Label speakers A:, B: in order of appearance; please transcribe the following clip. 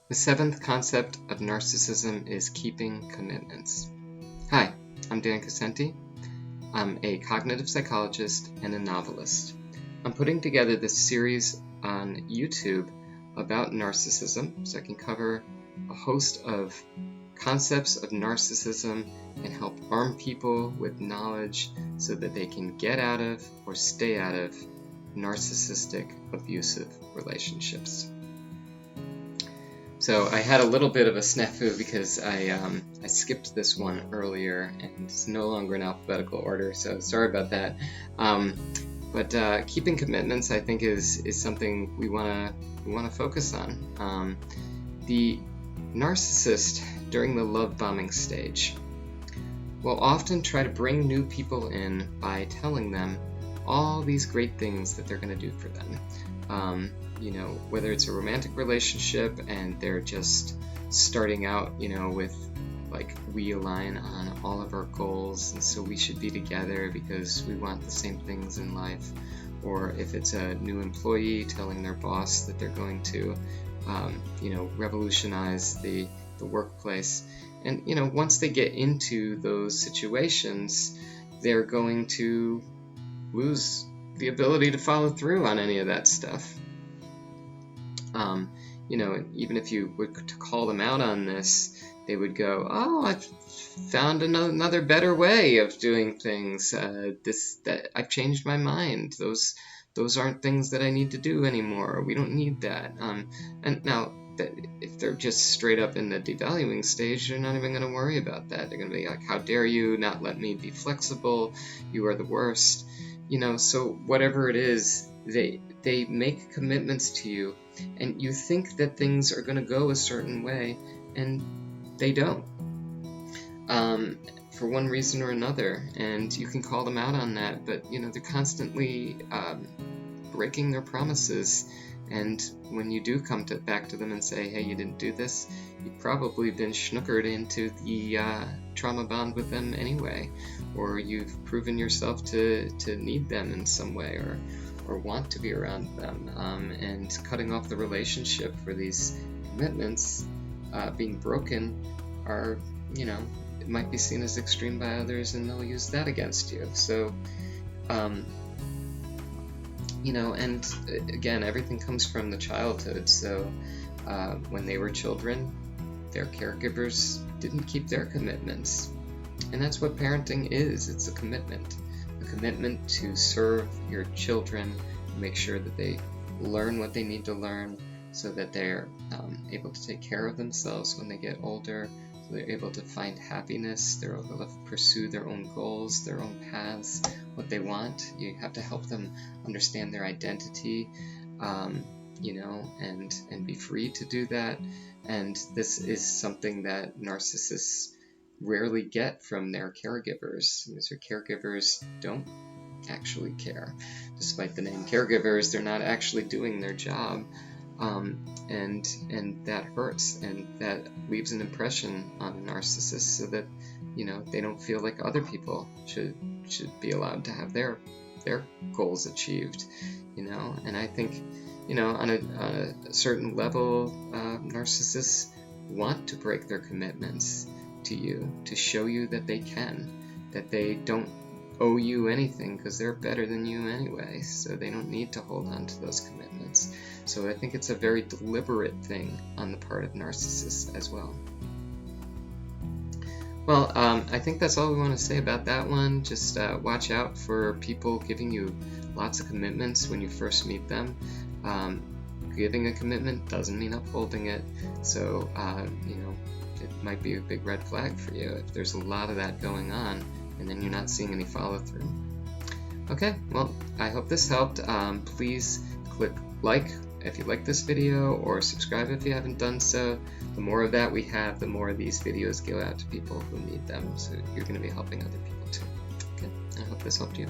A: The seventh concept of narcissism is keeping commitments. Hi, I'm Dan Cassenti. I'm a cognitive psychologist and a novelist. I'm putting together this series on YouTube about narcissism so I can cover a host of concepts of narcissism and help arm people with knowledge so that they can get out of or stay out of narcissistic abusive relationships. So I had a little bit of a snafu because I skipped this one earlier and it's no longer in alphabetical order, so sorry about that. But keeping commitments, I think, is something we want to focus on. The narcissist during the love bombing stage will often try to bring new people in by telling them all these great things that they're going to do for them. Whether it's a romantic relationship and they're just starting out, with like, we align on all of our goals and so we should be together because we want the same things in life. Or if it's a new employee telling their boss that they're going to, revolutionize the workplace. And, once they get into those situations, they're going to lose the ability to follow through on any of that stuff. Even if you were to call them out on this, they would go, "Oh, I've found another better way of doing things. That I've changed my mind. Those aren't things that I need to do anymore. We don't need that." And now, that if they're just straight up in the devaluing stage, they're not even going to worry about that. They're going to be like, "How dare you not let me be flexible? You are the worst." So whatever it is, they make commitments to you, and you think that things are going to go a certain way, and they don't, for one reason or another. And you can call them out on that, but they're constantly breaking their promises. And when you do come back to them and say, "Hey, you didn't do this," you've probably been schnookered into the trauma bond with them anyway, or you've proven yourself to need them in some way, or want to be around them, and cutting off the relationship for these commitments being broken are, it might be seen as extreme by others, and they'll use that against you. So, and again, everything comes from the childhood. So when they were children, their caregivers didn't keep their commitments. And that's what parenting is. It's a commitment to serve your children, make sure that they learn what they need to learn so that they're able to take care of themselves when they get older, so they're able to find happiness, they're able to pursue their own goals, their own paths, what they want. You have to help them understand their identity, and be free to do that. And this is something that narcissists rarely get from their caregivers, because their caregivers don't actually care. Despite the name caregivers, they're not actually doing their job, and that hurts, and that leaves an impression on a narcissist, so that they don't feel like other people should be allowed to have their goals achieved. And I think on a certain level, narcissists want to break their commitments to you, to show you that they can, that they don't owe you anything because they're better than you anyway, so they don't need to hold on to those commitments. So I think it's a very deliberate thing on the part of narcissists as well. Well, I think that's all we want to say about that one. Just watch out for people giving you lots of commitments when you first meet them. Giving a commitment doesn't mean upholding it, so it might be a big red flag for you if there's a lot of that going on and then you're not seeing any follow-through. Okay, well, I hope this helped. Please click like if you like this video, or subscribe if you haven't done so. The more of that we have, the more of these videos go out to people who need them, so you're going to be helping other people too. Okay, I hope this helped you.